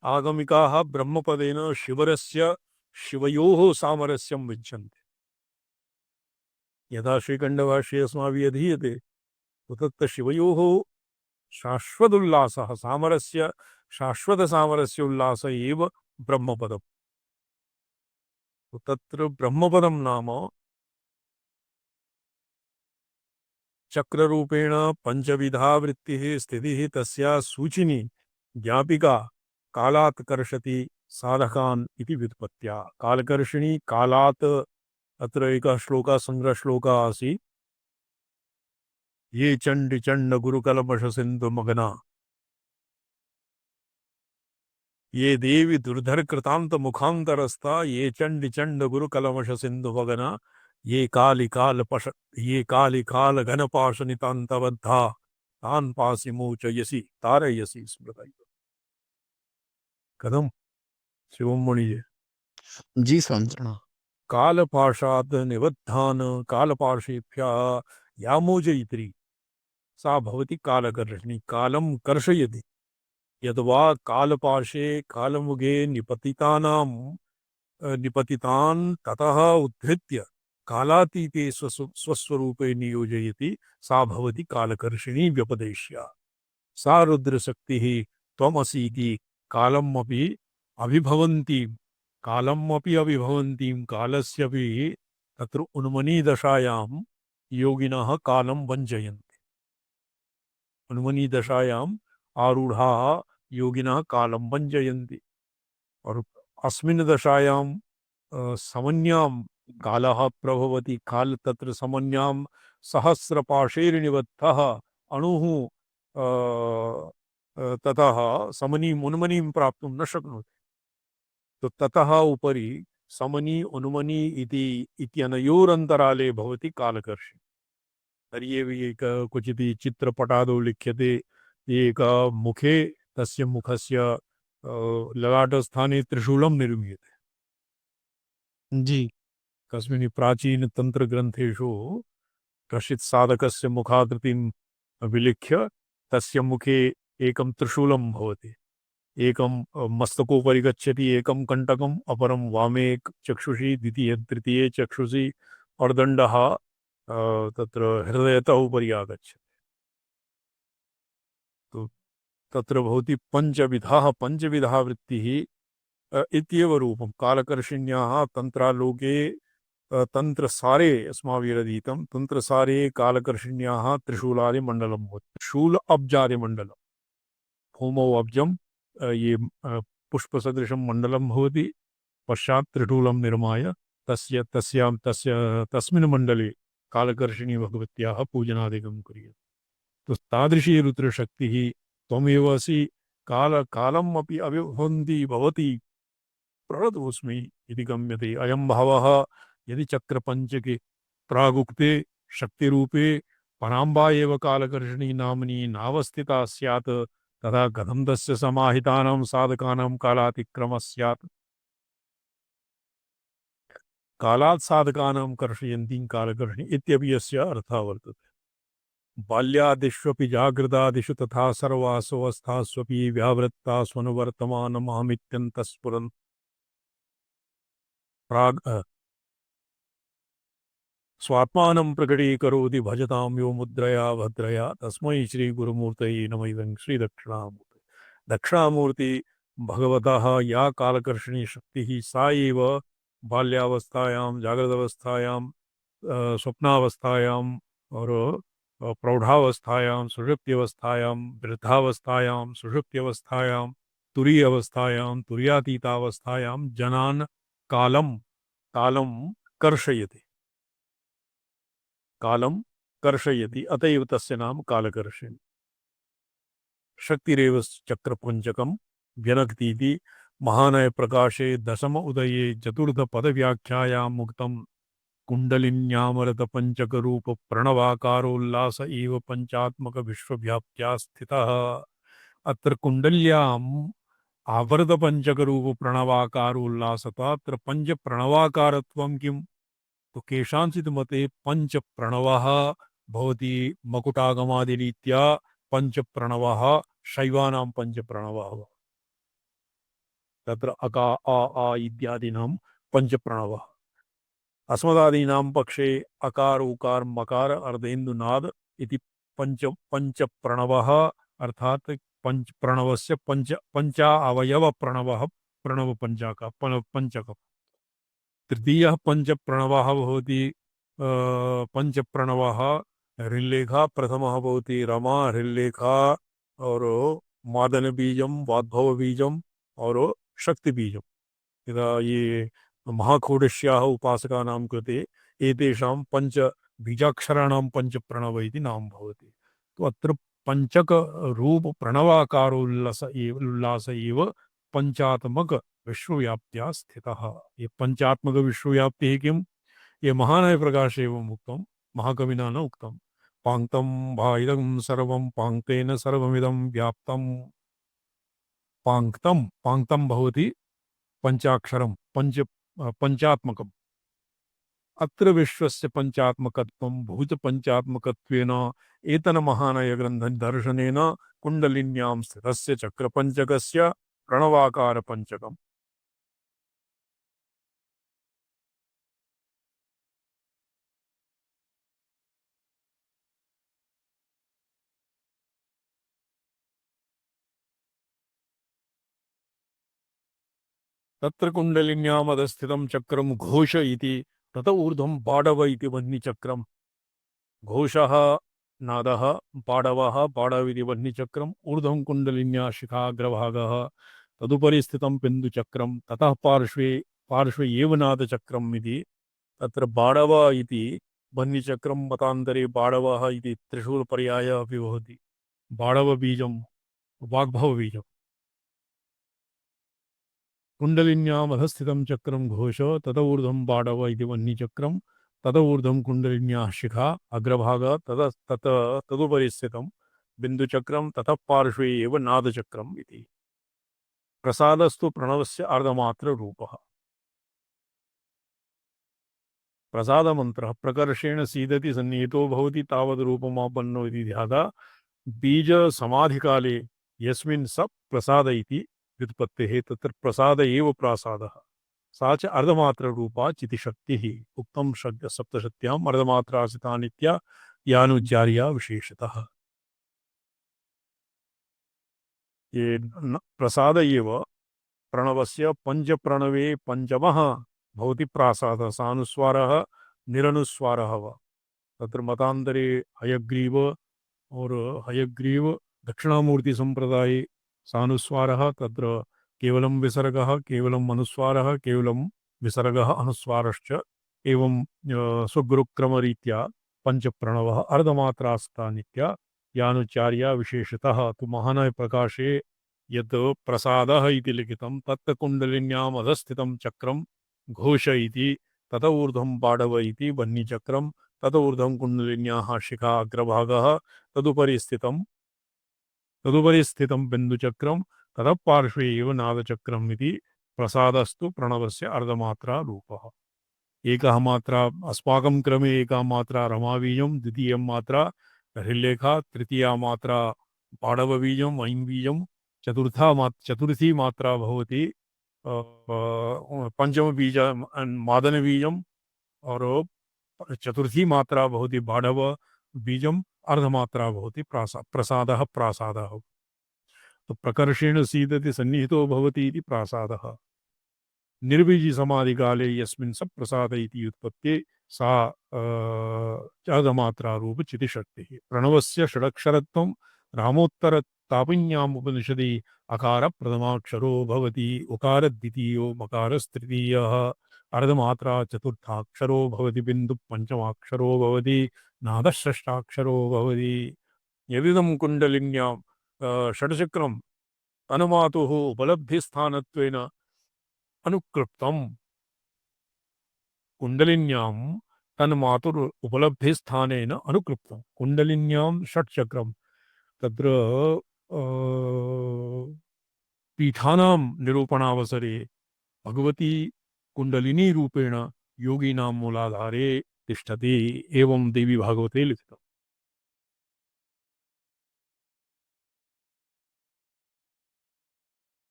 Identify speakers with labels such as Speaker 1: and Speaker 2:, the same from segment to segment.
Speaker 1: आगमिकाः ब्रह्मपदेन शिवरस्य शिवयोः सामरस्यं विच्छन्ति। यथा श्रीखण्डभाष्ये अस्माभिः अधीयते तत्र शिवयोः शाश्वतोल्लासः सामरस्य शाश्वतसामरस्य उल्लास एव ब्रह्मपदम्। तत्र ब्रह्मपदं नाम चक्ररूपेण पंचविधा वृत्तिः स्थितिः तस्या सूचिनी ज्ञापिका कालात् कर्षति साधकान् इति व्युत्पत्त्या। कालकर्षिणी कालात् अत्र एकः श्लोकः संग्रहश्लोकः आसीत्। ये चण्ड चण्ड गुरुकलमष सिन्धु मगना ये देवी दुर्धर कृतांत मुखांतरस्था ये चंड चंड गुरु कलमश सिंधु भगना ये काली काल घन पाश नितांत बद्धा तान पासी मूच यसी तारयसी स्मृत कदम शिवमुनि
Speaker 2: जी समझना।
Speaker 1: काल पाशाद निबद्धान काल पाशेभ्य यामोजयित्री सा भवति कालकर्षिणी कालम कर्षयति यद्वा कालपाशे कालमुगे निपतितानां निपतितान् ततः उद्धृत्य कालातीते स्वस्वरूपे नियोजयति सा भवति कालकर्षिणी व्यपदेश्या। सा रुद्रशक्तिः त्वमसीति कालमपि अभिभवन्तीं कालस्यपि तत्र उन्मनीदशायां योगिनः कालं वञ्चयन्ति। उन्मनीदशायाम् आरूढ़ाः योगिनः कालं वञ्चयन्ति और अस्मिन् दशायां समन्यां कालः प्रभवति। काल तत्र समन्यां सहस्रपाशैर्निबद्धः अणुः ततः समनीम् उन्मनीं प्राप्तुं न शक्नोति। तो ततः उपरि समनी उन्मनी इति इत्यनयोरन्तराले भवति कालकर्षि। तर्हि एक क्वचित् चित्रपटादौ लिख्यते एक मुखे तस्य मुखस्य ललाटस्थाने त्रिशूलं निर्मीयते।
Speaker 2: जी
Speaker 1: कस्मिन् प्राचीन तन्त्रग्रन्थेषु कश्चित् साधकस्य मुखाकृतिं विलिख्य तस्य मुखे एकं त्रिशूलं भवति। एकं मस्तकोपरि गच्छति, एकं कण्टकम्, अपरं वामे चक्षुषि, द्वितीये तृतीये चक्षुषि और दण्डः तत्र हृदयतः उपरि आगच्छति। तो तत्र भवति पञ्चविधा वृत्तिः इत्येव रूपं कालकर्षिण्याः तन्त्रालोके तन्त्रसारे अस्माभिरधीतं तन्त्रसारे कालकर्षिण्याः त्रिशूलादिमण्डलं भवति। त्रिशूल अब्जादिमण्डलं भूमौ अब्जं ये पुष्पसदृशं मण्डलं भवति। पश्चात् त्रिशूलं निर्माय तस्मिन् मण्डले कालकर्षिणी भगवत्याः पूजनादिकं क्रियते। तो तादृशी रुद्रशक्तिः त्वमेव असि कालम् अपि अभिभवन्ति भवति प्रणतोऽस्मि इति गम्यते। अयं भावः यदि चक्रपञ्चके प्रागुक्ते शक्तिरूपे पराम्बा एव कालकर्षिणी नाम्नी नावस्थिता स्यात् तदा कथं तस्य समाहितानां साधकानां कालातिक्रमः स्यात्। कालात् साधकानां कर्षयन्तीं कालकर्षिणी इत्यपि यस्य अर्थः वर्तते। बाल्यादिष्वपि जागृतादिषु तथा सर्वासु अवस्थास्वपि व्यावृत्तास्वनुवर्तमानमहमित्यन्तःस्फुरन् प्राग् स्वात्मानं प्रकटीकरोति भजतां यो मुद्रया भद्रया तस्मै श्रीगुरुमूर्तये नमः। इदं श्रीदक्षिणामूर्ति दक्षिणामूर्ति भगवतः या कालकर्षिणी शक्तिः सा एव बाल्यावस्थायां जागृतावस्थायां स्वप्नावस्थायां और प्रौढ़ावस्थायां सुषुप्त्यवस्थायां वृद्धावस्थायां सुषुप्त्यवस्थायां तुरीय अवस्थायां तुर्यातीतावस्थायां जनान् कालं कालं कर्षयति कालं कर्षयति अतएव तस्य नाम कालकर्षिणी। शक्तिरेव चक्रपुञ्जकं व्यनक्तीति महानय प्रकाशे दशम उदये चतुर्थ पदव्याख्यायां मुक्तं कुंडलिन्यामृत पंचक रूप प्रणवाकारोल्लास एव पंचात्मक विश्वव्याप्त्या स्थितः। अत्र कुंडल्याम् आवृत पंचक रूप प्रणवाकारोल्लासता अत्र पंच प्रणवाकारत्वं किम्? तो केषांचित् मते पंच प्रणवः भवति मकुटागमादिरीत्या पंच प्रणवः शैवानां पंच प्रणवः। तत्र अका आ आ इत्यादीनां पञ्चप्रणवः। अस्मदादीनां पक्षे अकार उकार मकार अर्धेन्दुनाद इति पंच प्रणवः, अर्थात पंच प्रणवस्य पंचा अवयव प्रणवः, प्रणव पंचक। तृतीयः पंच प्रणवः भवति पंच प्रणवः हृल्लेखा, प्रथमः भवति रमा हृल्लेखा और मादन बीजम वाग्भव बीजम और शक्ति बीजम। यदा ये महाखोडश्याः उपासकानां कृते एतेषां पंच बीजाक्षराणां पंच प्रणव इति नाम भवति। तो अत्र पंचक रूप उल्लास एव पंचात्मक विश्वव्याप्त्या स्थितः। ये पंचात्मक विश्वव्याप्तिः किम? ये महानय प्रकाश एवं उक्तम, महाकविना न उक्तम। पांक्तम भा इदं सर्वं पांक्तेन सर्वमिदं व्याप्तम। पांक्तम पांक्तम भवति पंचाक्षरम पंचात्मकम। अत्र विश्वस्य पंचात्मकत्वं भूत पंचात्मकत्वेन एतन महानय ग्रंथ दर्शनेन कुंडलिन्यां स्थितस्य चक्रपंचकस्य प्रणवाकार पंचकम। तत्र कुंडलिन्याम् अधस्थितं चक्रम घोष इति, तत ऊर्ध्वं बाडव इति वह्निचक्रम। घोषः नादः, बाडवः बाडविति वह्निचक्रम, ऊर्ध्वं कुंडलिन्या शिखाग्रभागः, तदुपरि स्थितं बिन्दुचक्रम, ततः पार्श्वे पार्श्वे एव नादचक्रम इति। तत्र बाडव इति वह्निचक्रम, मतान्तरे बाडवः इति त्रिशूलपर्यायः अपि भवति। बाडवबीजं वाग्भवबीजम्। कुंडलिन्याम् अधस्थितं चक्रम घोष, तत ऊर्ध्वं बाडव इति वह्निचक्रम, तत ऊर्ध्वं कुंडलिन्याः शिखा अग्रभाग, तदुपरि स्थितं बिन्दुचक्रम, ततः पार्श्वे एव नादचक्रम इति। प्रसादस्तु प्रणवस्य अर्धमात्र रूपः। प्रसाद मंत्र प्रकर्षेण सीदति सन्निहितो भवति तावद् रूपमापन्नो इति ध्याता बीज समाधि काले यस्मिन् स प्रसाद इति व्युत्पत्तेः। तत्र प्रसाद एव प्रासादः। सा च अर्धमात्र रूपा चितिशक्तिः। उक्तं सप्तशत्याम् अर्धमात्रासिता नित्या यानुज्जार्या विशेषतः। ये प्रसाद एव प्रणवस्य पंचप्रणवे पंचमः भवति प्रासादः। सानुस्वारः निरनुस्वारः वा। तत्र मतान्तरे हयग्रीव और हयग्रीव दक्षिणामूर्ति संप्रदाये सानुस्वारः, तत्र केवलं विसर्गः, केवलम् अनुस्वारः, केवलं विसर्गः अनुस्वारश्च एवं स्वगुरुक्रमरीत्या पंचप्रणवः अर्धमात्रास्ता नित्या यानुचार्या विशेषतः। तु महानय प्रकाशे यत् प्रसादः इति लिखितं तत् कुण्डलिन्याम् अधस्थितं चक्रं घोष इति, तत ऊर्ध्वं बाडव इति वह्निचक्रं, तत ऊर्ध्वं कुण्डलिन्याः शिखा अग्रभागः, तदुपरि स्थितं बिन्दुचक्रं, ततः पार्श्वे एव नादचक्रम् इति। प्रसादस्तु प्रणवस्य अर्धमात्रा रूपः। एकः मात्रा अस्माकं क्रमे एका मात्रा रमाबीजं, द्वितीयं मात्रा हृल्लेखा, तृतीया मात्रा बाडवबीजम् ऐं चतुर्थी मात्रा भवति पंचम बीज मादन बीजम और चतुर्थी मात्रा भवति बाडव बीजम, अर्धमात्रा भवति प्रसादः। प्रासादः तो प्रकर्षेण सीदति सन्निहितो भवति इति प्रासादः। निर्बीजी समाधि काले यस्मिन् स प्रसाद इति उत्पत्ति सा अर्धमात्रा रूप चितिशक्तिः। प्रणवस्य षडक्षरत्वं रामोत्तर तापिन्याम् उपनिषदि अकार प्रथमाक्षरो भवति, उकार द्वितीयो मकारस्तृतीयः, अर्धमात्रा चतुर्थाक्षरो भवति, बिन्दु पंचमाक्षरो भवति, नादः षष्ठाक्षरो भवति। यदिदं कुण्डलिन्यां षड्चक्रम् अनुमातुः उपलब्धिस्थानत्वेन अनुक्लृप्तम्। कुण्डलिन्यां तन्मातुर उपलब्धिस्थानेन अनुक्लृप्तम्। कुण्डलिन्यां षट्चक्रं तत्र पीठानां निरूपणावसरे भगवती कुण्डलिनी रूपेण योगिनां मूलाधारे तिष्ठति एवं देवी भागवते लिखितम्।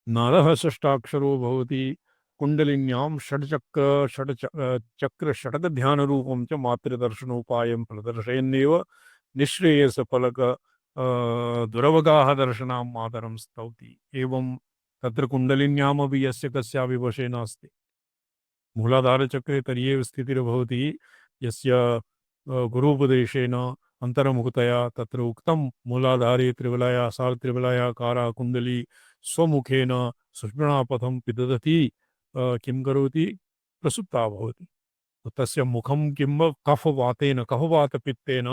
Speaker 1: नादः षष्ठाक्षरो भवति कुण्डलिन्यां चक्र षटकध्यानरूपं च मातृदर्शनोपायं प्रदर्शयन्नेव निःश्रेयसफलक दुरवगाह दर्शनां मातरं स्तौति। एवं तत्र कुण्डलिन्यामपि यस्य कस्यापि वशे नास्ति। मूलाधारचक्रे तर्येव स्थितिर्भवति यस्य गुरूपदेशेन अन्तर्मुखतया तत्र उक्तं मूलाधारे त्रिवलया सा त्रिवलयाकारा कुण्डली स्वमुखेन सुषुम्नापथं पिदधति किं करोति प्रसुप्ता भवति। तस्य मुखं किं कफवातेन कफवातपित्तेन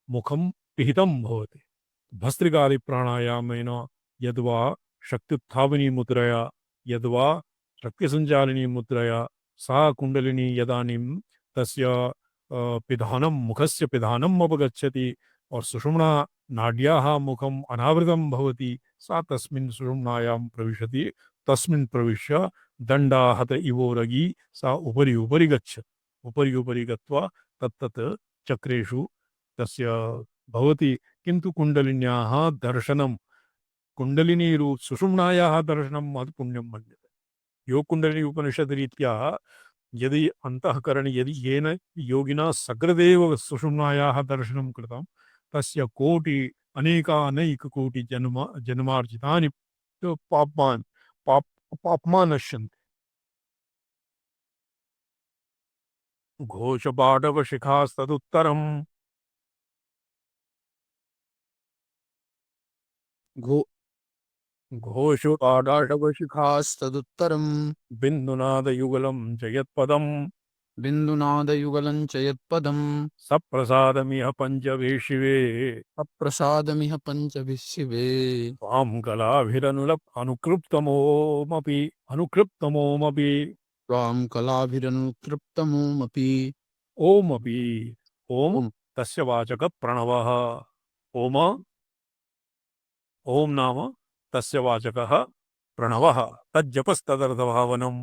Speaker 1: मुखं पिहितं भवति। भस्त्रिकादि प्राणायामेन यद्वा शक्त्युत्थापिनी मुद्रया यद्वा शक्तिसञ्चालिनी मुद्रया सा कुण्डलिनी यदानीं तस्य पिधानं मुखस्य पिधानम् अपगच्छति और सुषुम्ना नाड्याः मुखम् अनावृतं भवति सा तस्मिन् सुषुम्नायां प्रविशति। तस्मिन् प्रविश्य दण्डाहत इवोरगी सा उपरि उपरि गच्छति। उपरि उपरि गत्वा तत्तत् चक्रेषु तस्य भवति। किन्तु कुण्डलिन्याः दर्शनं कुण्डलिनी रूप सुषुम्नायाः दर्शनं महत् पुण्यं मन्यते। योग कुण्डलिनी उपनिषद रीत्या यदि अंतःकरण यदि येन योगिना सकृदेव सुषुम्नायाः दर्शनं कृतं तस्य कोटि अनेक कोटि जन्मार्जितानि पापान् पाप पाप्मा नश्यन्ति। घोषपाडवशिखास्तदुत्तरम्
Speaker 2: घो
Speaker 1: घोषपाडाडवशिखा
Speaker 2: खास्तदुत्तरम्
Speaker 1: बिन्दुनादयुगलं जयत्पदम्
Speaker 2: बिन्दुनादयुगलं च यत्पदम्
Speaker 1: सप्रसादमिह पञ्चवेशिवे
Speaker 2: अप्रसादमिह पञ्चभिशिवे
Speaker 1: त्वां कलाभिरनुलप् अनुकृप्तमोमपि
Speaker 2: त्वां कलाभिरनुतृप्तमोऽपि
Speaker 1: ओमपि ओम
Speaker 2: ॐ
Speaker 1: तस्य वाचक प्रणवः। ओम ओम नाम तस्य वाचकः प्रणवः। तज्जपस्तदर्थभावनम्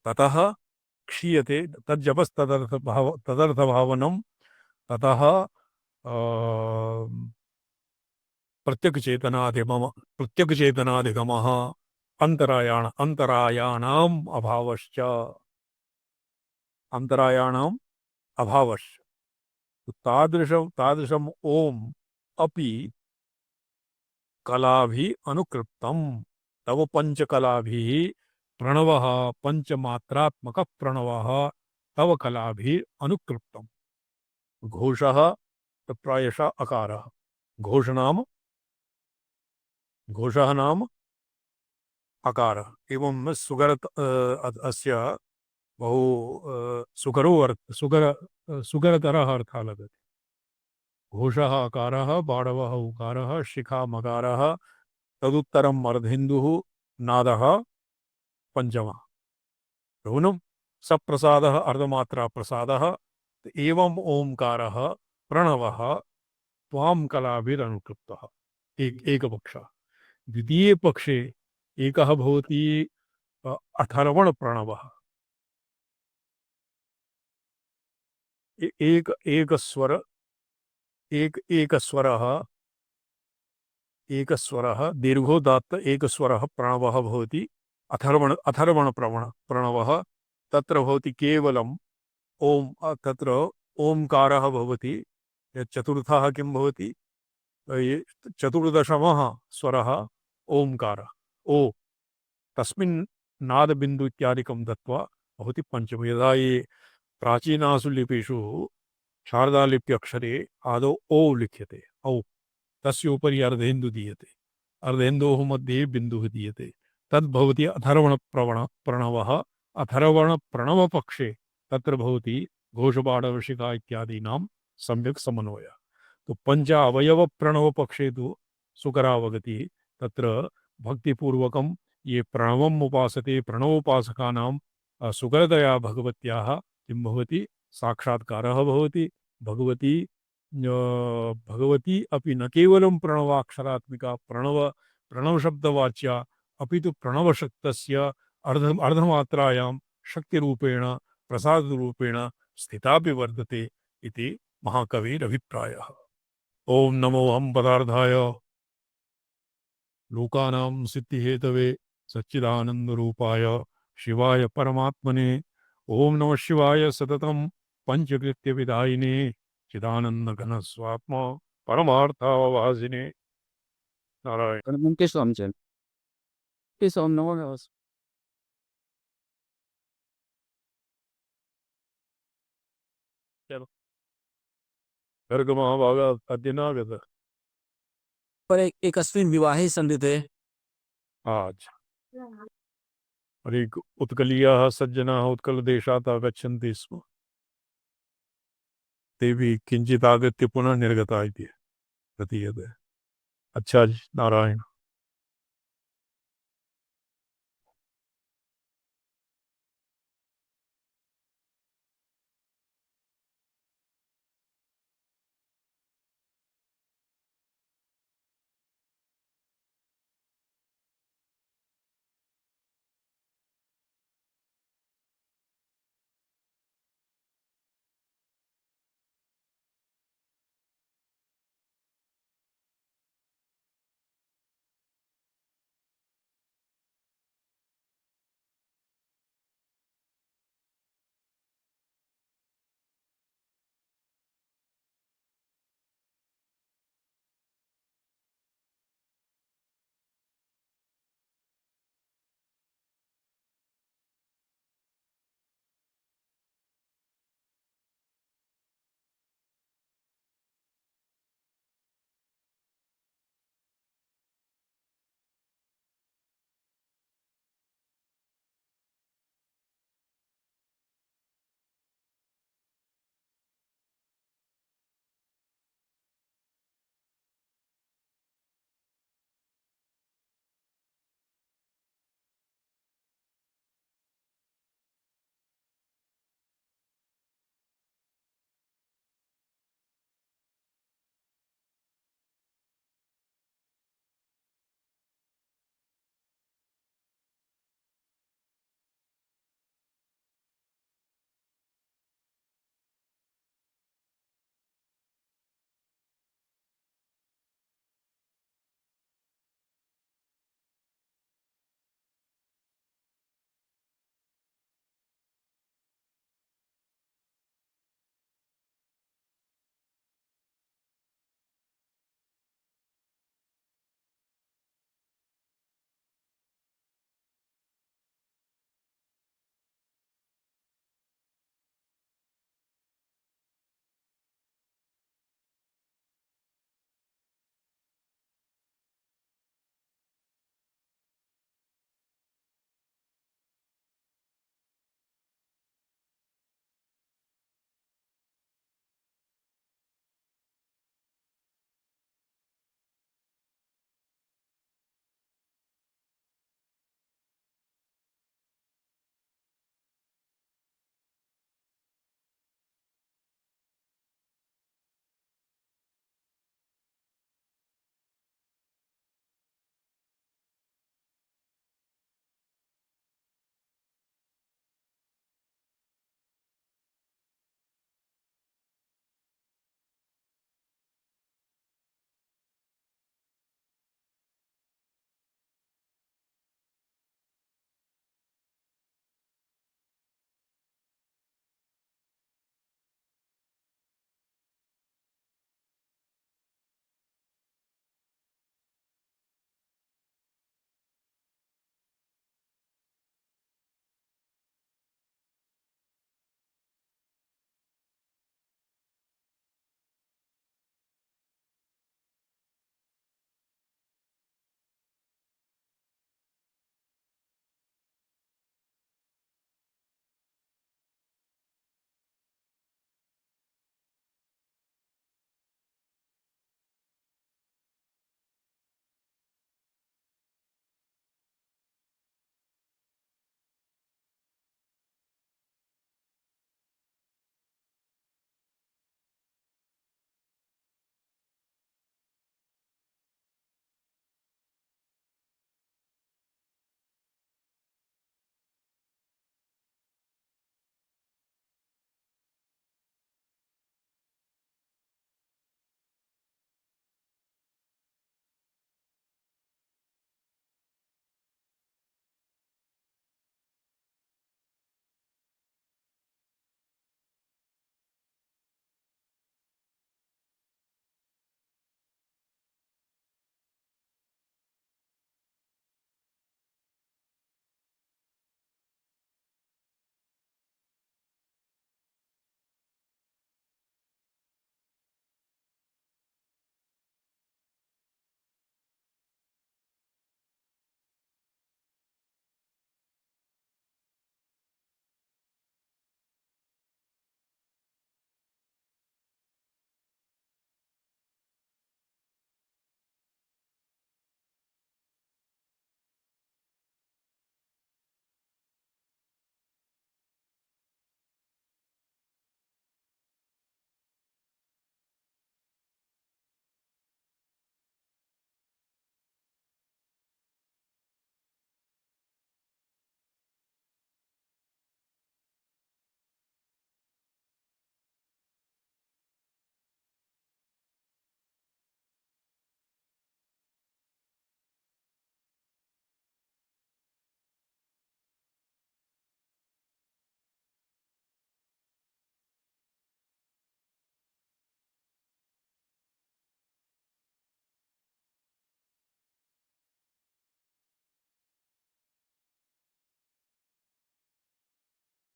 Speaker 1: ततः क्षीयते तदर्थभावनम् ततः प्रत्यक्षचेतनाधिगमः अंतरायाणाम् अभावश्च अंतरायाणाम् अभावश्च तादृशम् ओम अपि कलाभिः अनुकृप्तम् तव पंचकलाभिः प्रणवः पंचमात्रात्मकः प्रणवः तव कलाभिः अनुकृप्तम्। घोषः प्रायशः अकारः घोषः नाम अकारः। एवं अस्य बहु सुकरतरः अर्थः लगति। घोषः अकारः बाणवः उकारः शिखा मकारः तदुत्तरम् अर्धेन्दुः नादः पंचमः ऋणम् सप्रसादः अर्धमात्रा प्रसादः एवं ओंकारः प्रणवः त्वां कलाभिरनुकृप्तः। एकपक्षः। द्वितीये पक्षे एकः भवति अथर्वण प्रणवः। एक स्वर एक स्वरः दीर्घोदात्त एक स्वरः प्रणवः भवति। अथर्वण प्रणवः तत्र भवति केवलम् ओम तत्र ओंकारः भवति। चतुर्थः किं भवति चतुर्दशमः स्वरः ओंकारः ओ तस्मिन् नादबिन्दु इत्यादिकं दत्वा भवति पंचम। यदा ये प्राचीनासु लिपिषु शारदालिप्यक्षरे आदौ ओ लिख्यते औ तस्योपरि अर्धेन्दु दीयते अर्धेन्दोः मध्ये बिन्दुः दीयते तद्भवति प्रणवः। अथर्वणप्रणवपक्षे तत्र भवति घोषपाडवशिखा इत्यादीनां सम्यक् समन्वयः। तो पंच अवयव प्रणव पक्षे तो सुकरावगतिः। तत्र भक्तिपूर्वकं ये प्रणवम् उपासते प्रणवोपासकानां सुकरतया भगवत्याः किं भवति साक्षात्कारः भवति। भगवती अपि न केवलं प्रणवाक्षरात्मिका प्रणवशब्दवाच्या अपि तु प्रणवशक्तस्य अर्धमात्रायां शक्तिरूपेण प्रसादरूपेण स्थितापि वर्तते इति महाकविरभिप्रायः। ओम नमो हम पदार्थाय लोकानां सिद्धिहेतवे सच्चिदानन्दरूपाय शिवाय परमात्मने ओम नमः शिवाय सततं पंचकृत्यविदायिने चिदानन्दघनस्वात्मा परमार्थावासिने Narayan.
Speaker 2: Ganun Kesom dyan. Kesom na wala.
Speaker 1: गर्गमाभागा अद्यनागत
Speaker 3: पर एकस्मिन् विवाहे सन्दिते
Speaker 1: आज अरे उत्कलीयाः सज्जनाः उत्कलदेशात् आगच्छन्ति स्म तेभी किञ्चित् आगत्य पुनः निर्गता इति प्रतीयते। अच्छा जी, नारायण।